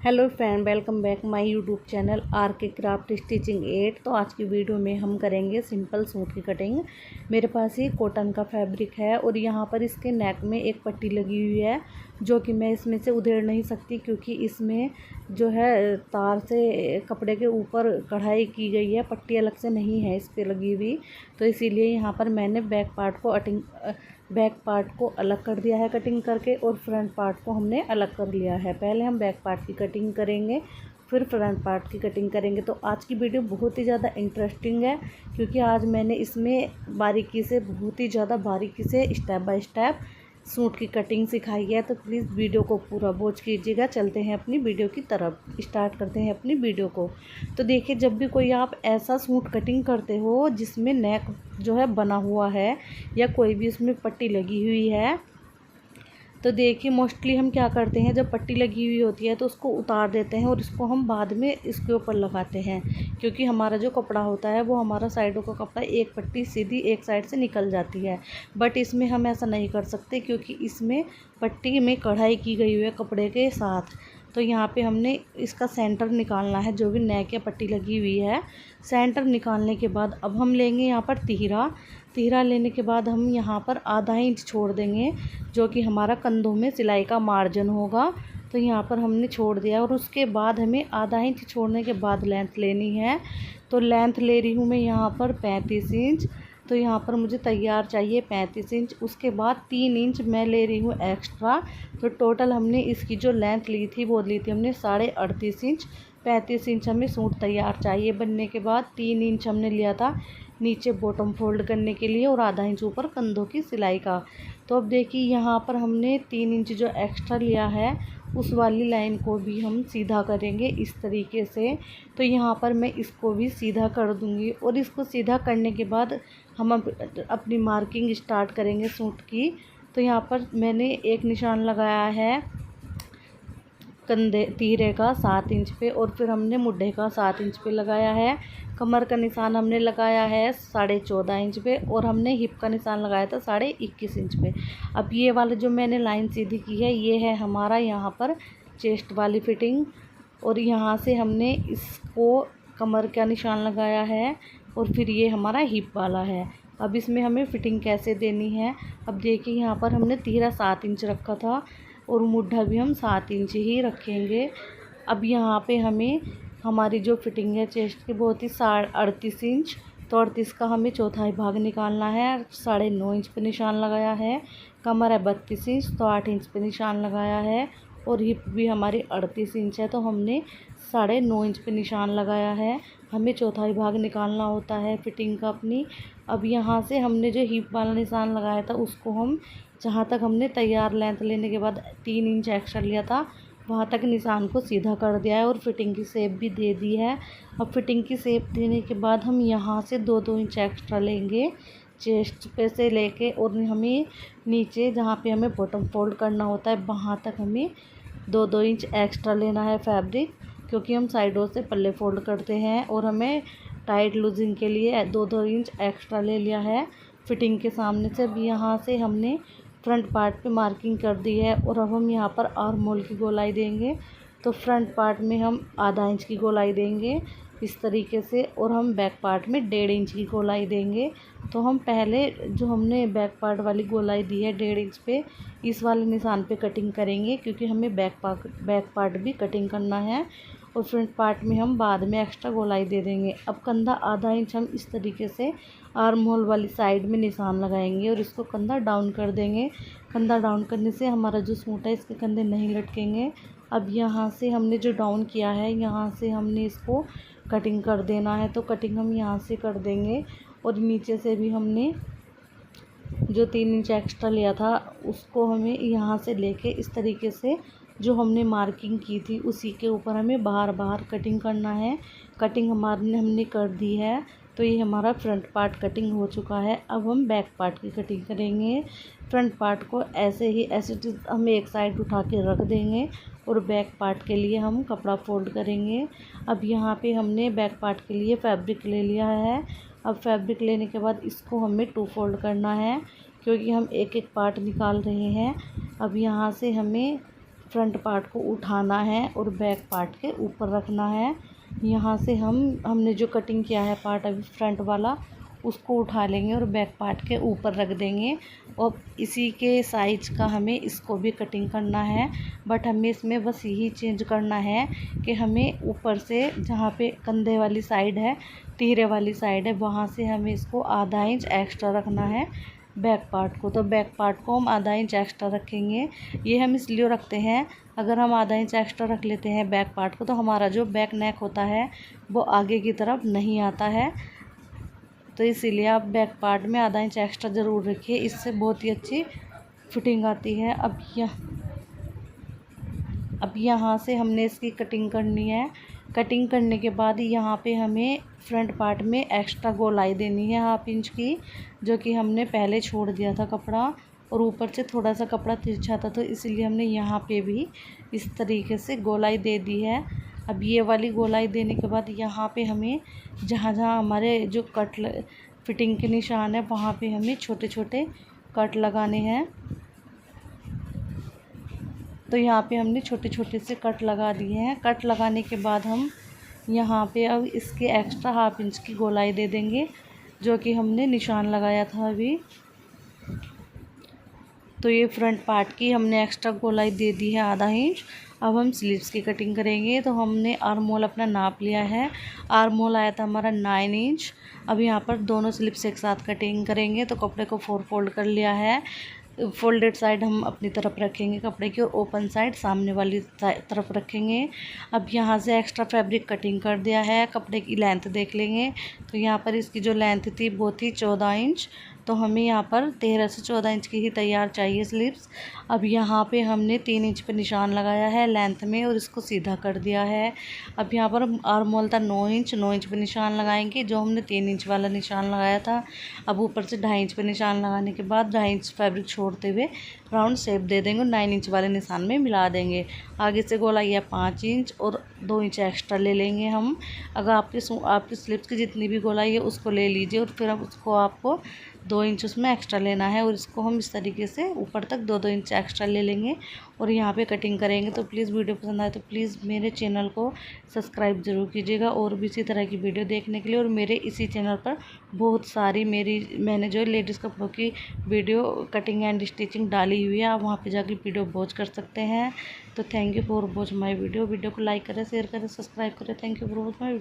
Hello friend, welcome back my YouTube channel are के craft stitching 8। तो आज की वीडियो में हम करेंगे सिंपल सूट की कटिंग। मेरे पास ये कॉटन का फैब्रिक है और यहाँ पर इसके नेक में एक पट्टी लगी हुई है जो कि मैं इसमें से उधेड़ नहीं सकती, क्योंकि इसमें जो है तार से कपड़े के ऊपर कढ़ाई की गई है, पट्टी अलग से नहीं है इस पर लगी हुई। तो इसीलिए यहाँ पर मैंने बैक पार्ट को अलग कर दिया है कटिंग करके, और फ्रंट पार्ट को हमने अलग कर लिया है। पहले हम बैक पार्ट की कटिंग करेंगे, फिर फ्रंट पार्ट की कटिंग करेंगे। तो आज की वीडियो बहुत ही ज़्यादा इंटरेस्टिंग है, क्योंकि आज मैंने इसमें बहुत ही ज़्यादा बारीकी से स्टेप बाय स्टेप सूट की कटिंग सिखाई है। तो प्लीज़ वीडियो को पूरा वॉच कीजिएगा। चलते हैं अपनी वीडियो की तरफ, स्टार्ट करते हैं अपनी वीडियो को। तो देखिए, जब भी कोई आप ऐसा सूट कटिंग करते हो जिसमें नेक जो है बना हुआ है या कोई भी उसमें पट्टी लगी हुई है, तो देखिए मोस्टली हम क्या करते हैं, जब पट्टी लगी हुई होती है तो उसको उतार देते हैं और इसको हम बाद में इसके ऊपर लगाते हैं, क्योंकि हमारा जो कपड़ा होता है वो हमारा साइडों का कपड़ा एक पट्टी सीधी एक साइड से निकल जाती है। बट इसमें हम ऐसा नहीं कर सकते, क्योंकि इसमें पट्टी में कढ़ाई की गई हुई है कपड़े के साथ। तो यहाँ पे हमने इसका सेंटर निकालना है, जो भी नेक या पट्टी लगी हुई है। सेंटर निकालने के बाद अब हम लेंगे यहाँ पर तीरा लेने के बाद हम यहाँ पर आधा इंच छोड़ देंगे, जो कि हमारा कंधों में सिलाई का मार्जिन होगा। तो यहाँ पर हमने छोड़ दिया, और उसके बाद हमें आधा इंच छोड़ने के बाद लेंथ लेनी है। तो लेंथ ले रही हूँ मैं यहाँ पर 35 इंच। तो यहाँ पर मुझे तैयार चाहिए 35 इंच। उसके बाद 3 इंच मैं ले रही हूँ एक्स्ट्रा। तो टोटल हमने इसकी जो लेंथ ली थी वो ली थी हमने 38.5 इंच। 35 इंच हमें सूट तैयार चाहिए बनने के बाद। 3 इंच हमने लिया था नीचे बॉटम फोल्ड करने के लिए, और आधा इंच ऊपर कंधों की सिलाई का। तो अब देखिए, यहाँ पर हमने 3 इंच जो एक्स्ट्रा लिया है उस वाली लाइन को भी हम सीधा करेंगे इस तरीके से। तो यहाँ पर मैं इसको भी सीधा कर दूँगी, और इसको सीधा करने के बाद हम अपनी मार्किंग स्टार्ट करेंगे सूट की। तो यहाँ पर मैंने एक निशान लगाया है कंधे तीरे का 7 इंच पे, और फिर हमने मुड्ढे का 7 इंच पे लगाया है। कमर का निशान हमने लगाया है 14.5 इंच पे, और हमने हिप का निशान लगाया था 21.5 इंच पे। अब ये वाला जो मैंने लाइन सीधी की है, ये है हमारा यहाँ पर चेस्ट वाली फिटिंग, और यहाँ से हमने इसको कमर का निशान लगाया है, और फिर ये हमारा हिप वाला है। अब इसमें हमें फ़िटिंग कैसे देनी है, अब देखिए यहाँ पर हमने तीरा 7 इंच रखा था, और मुड्ढा भी हम 7 इंच ही रखेंगे। अब यहाँ पे हमें हमारी जो फिटिंग है चेस्ट की बहुत ही 38 इंच। तो 38 का हमें चौथाई भाग निकालना है। 9.5 इंच पे निशान लगाया है। कमर है 32 इंच, तो 8 इंच पे निशान लगाया है, और हिप भी हमारी 38 इंच है, तो हमने 9.5 इंच पे निशान लगाया है। हमें चौथाई भाग निकालना होता है फिटिंग का अपनी। अब यहाँ से हमने जो हिप वाला निशान लगाया था उसको हम जहाँ तक हमने तैयार लेंथ लेने के बाद 3 इंच एक्स्ट्रा लिया था वहाँ तक निशान को सीधा कर दिया है, और फिटिंग की शेप भी दे दी है। अब फिटिंग की शेप देने के बाद हम यहाँ से 2-2 इंच एक्स्ट्रा लेंगे चेस्ट पे से लेके, और हमें नीचे जहाँ पे हमें बॉटम फोल्ड करना होता है वहाँ तक हमें 2-2 इंच एक्स्ट्रा लेना है फैब्रिक, क्योंकि हम साइडों से पल्ले फोल्ड करते हैं, और हमें टाइट लूजिंग के लिए 2-2 इंच एक्स्ट्रा ले लिया है फिटिंग के सामने से। अब यहाँ से हमने फ्रंट पार्ट पे मार्किंग कर दी है, और अब हम यहाँ पर आर्म होल की गोलाई देंगे। तो फ्रंट पार्ट में हम आधा इंच की गोलाई देंगे इस तरीके से, और हम बैक पार्ट में 1.5 इंच की गोलाई देंगे। तो हम पहले जो हमने बैक पार्ट वाली गोलाई दी है 1.5 इंच पे, इस वाले निशान पे कटिंग करेंगे, क्योंकि हमें बैक पार्ट भी कटिंग करना है, और फ्रंट पार्ट में हम बाद में एक्स्ट्रा गोलाई दे देंगे। अब कंधा आधा इंच हम इस तरीके से आर्म होल वाली साइड में निशान लगाएंगे, और इसको कंधा डाउन कर देंगे। कंधा डाउन करने से हमारा जो सूट है इसके कंधे नहीं लटकेंगे। अब यहाँ से हमने जो डाउन किया है, यहाँ से हमने इसको कटिंग कर देना है। तो कटिंग हम यहाँ से कर देंगे, और नीचे से भी हमने जो 3 इंच एक्स्ट्रा लिया था उसको हमें यहाँ से लेके इस तरीके से जो हमने मार्किंग की थी उसी के ऊपर हमें बाहर कटिंग करना है। कटिंग हमने कर दी है। तो ये हमारा फ्रंट पार्ट कटिंग हो चुका है। अब हम बैक पार्ट की कटिंग करेंगे। फ्रंट पार्ट को ऐसे हम एक साइड उठा के रख देंगे, और बैक पार्ट के लिए हम कपड़ा फोल्ड करेंगे। अब यहाँ पे हमने बैक पार्ट के लिए फैब्रिक ले लिया है। अब फैब्रिक लेने के बाद इसको हमें 2 फोल्ड करना है, क्योंकि हम एक एक पार्ट निकाल रहे हैं। अब यहाँ से हमें फ्रंट पार्ट को उठाना है और बैक पार्ट के ऊपर रखना है। यहाँ से हमने जो कटिंग किया है पार्ट अभी फ्रंट वाला, उसको उठा लेंगे और बैक पार्ट के ऊपर रख देंगे। और इसी के साइज का हमें इसको भी कटिंग करना है, बट हमें इसमें बस यही चेंज करना है कि हमें ऊपर से जहाँ पे कंधे वाली साइड है, तिहरे वाली साइड है, वहाँ से हमें इसको आधा इंच एक्स्ट्रा रखना है बैक पार्ट को। तो बैक पार्ट को हम आधा इंच एक्स्ट्रा रखेंगे। ये हम इसलिए रखते हैं, अगर हम आधा इंच एक्स्ट्रा रख लेते हैं बैक पार्ट को तो हमारा जो बैक नेक होता है वो आगे की तरफ नहीं आता है। तो इसीलिए आप बैक पार्ट में आधा इंच एक्स्ट्रा ज़रूर रखिए, इससे बहुत ही अच्छी फिटिंग आती है। अब यहाँ से हमने इसकी कटिंग करनी है। कटिंग करने के बाद यहाँ पे हमें फ्रंट पार्ट में एक्स्ट्रा गोलाई देनी है 1/2 इंच की, जो कि हमने पहले छोड़ दिया था कपड़ा, और ऊपर से थोड़ा सा कपड़ा तिरछा था तो इसलिए हमने यहाँ पे भी इस तरीके से गोलाई दे दी है। अब ये वाली गोलाई देने के बाद यहाँ पे हमें जहाँ जहाँ हमारे जो फिटिंग के निशान है वहाँ पे हमें छोटे छोटे कट लगाने हैं। तो यहाँ पे हमने छोटे छोटे से कट लगा दिए हैं। कट लगाने के बाद हम यहाँ पे अब इसके एक्स्ट्रा 1/2 इंच की गोलाई दे देंगे, जो कि हमने निशान लगाया था अभी। तो ये फ्रंट पार्ट की हमने एक्स्ट्रा गोलाई दे दी है आधा इंच। अब हम स्लीव्स की कटिंग करेंगे। तो हमने आर्म होल अपना नाप लिया है। आर्म होल आया था हमारा 9 इंच। अब यहाँ पर दोनों स्लीव्स एक साथ कटिंग करेंगे। तो कपड़े को 4 फोल्ड कर लिया है। फोल्डेड साइड हम अपनी तरफ रखेंगे कपड़े की, और ओपन साइड सामने वाली तरफ रखेंगे। अब यहाँ से एक्स्ट्रा फैब्रिक कटिंग कर दिया है। कपड़े की लेंथ देख लेंगे। तो यहाँ पर इसकी जो लेंथ थी वो थी 14 इंच। तो हमें यहाँ पर 13 से 14 इंच की ही तैयार चाहिए स्लीव्स। अब यहाँ पे हमने 3 इंच पे निशान लगाया है लेंथ में और इसको सीधा कर दिया है। अब यहाँ पर आर्म होल था 9 इंच, 9 इंच पे निशान लगाएंगे जो हमने 3 इंच वाला निशान लगाया था। अब ऊपर से 2.5 इंच पे निशान लगाने के बाद 2.5 इंच फैब्रिक छोड़ते हुए राउंड शेप दे देंगे और 9 इंच वाले निशान में मिला देंगे। आगे से गोलाई है 5 इंच और 2 इंच एक्स्ट्रा ले लेंगे हम। अगर आपकी स्लीव्स की जितनी भी गोलाई है उसको ले लीजिए, और फिर अब उसको आपको 2 इंच उसमें एक्स्ट्रा लेना है, और इसको हम इस तरीके से ऊपर तक 2-2 इंच एक्स्ट्रा ले लेंगे और यहाँ पे कटिंग करेंगे। तो प्लीज़ वीडियो पसंद आए तो प्लीज़ मेरे चैनल को सब्सक्राइब ज़रूर कीजिएगा, और भी इसी तरह की वीडियो देखने के लिए। और मेरे इसी चैनल पर बहुत सारी मैंने जो लेडीज़ कपड़ों की वीडियो कटिंग एंड स्टिचिंग डाली हुई है, आप वहाँ पर जाकर वीडियो वॉच कर सकते हैं। तो thank you for watch my video को लाइक करें, शेयर करें, सब्सक्राइब करें। Thank you for watch my